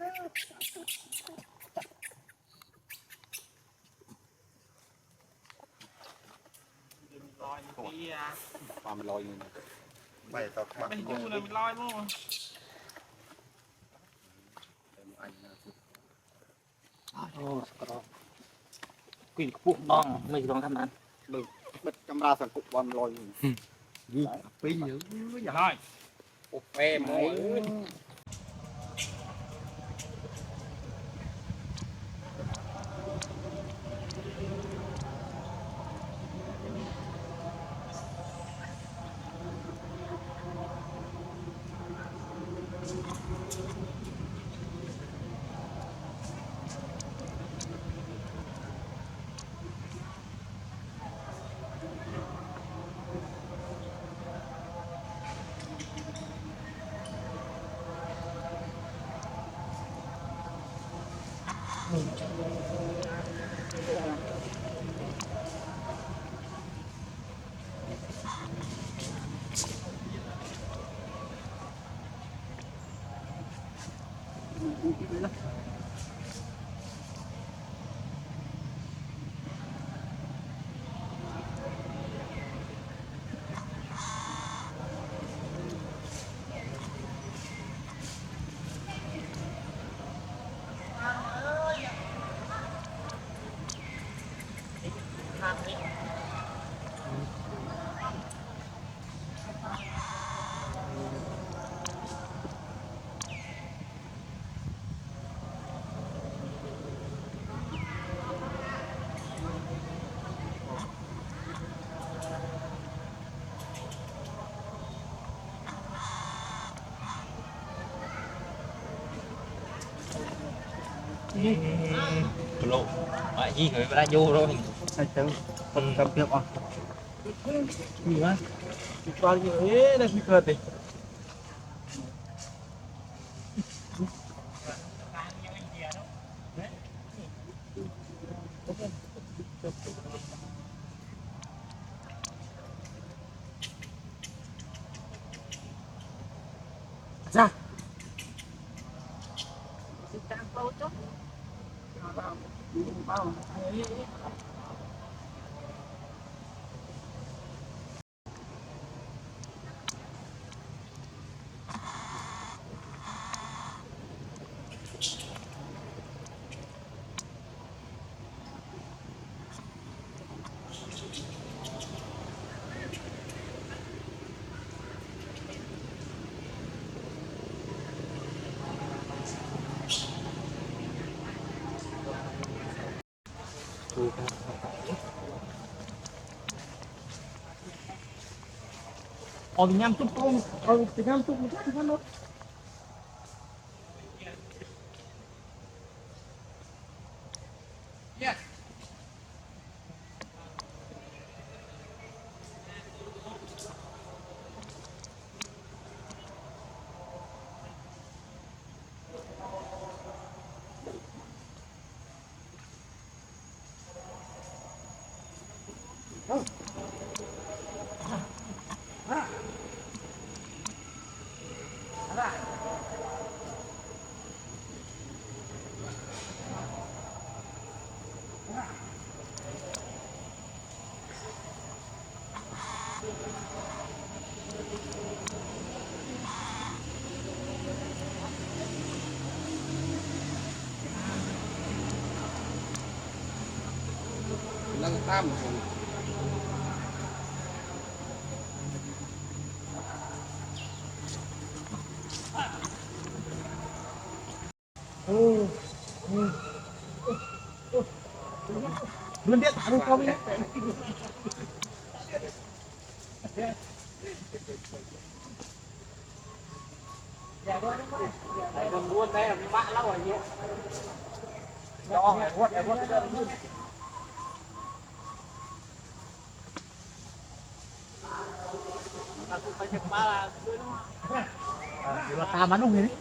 ลอยปีอ่ะ ความลอยอยู่ไม่ต้อง ไม่ยู่เลยมันลอยมั้งโอ้สกรอกกินปุ๊บน้องไม่ลองทำนั้น ดึกมันกำราสังกุความลอยอยู่ยี่ปีเยอะอย่าง ลอย โอ้เฟ่หมด โลอ่ะยี่เคยไปได้ยูrồi ใช่จังคนกำเพียบอ่ะ มีมั้ยมีปลาอยู่เอ๊ะได้พี่เกิดดิจ้าเอาไปย่ำตุ๊บเอาไปย่ำตุ๊บมันก็ทำรถนั่งตามผม มันเดี๋ยวถามเขาเนี่ยมันม้วนได้มันบ้าเล่าอะไรเงี้ยจองไอ้พวดไปจากบ้านเดี๋ยวตามมันลงเลย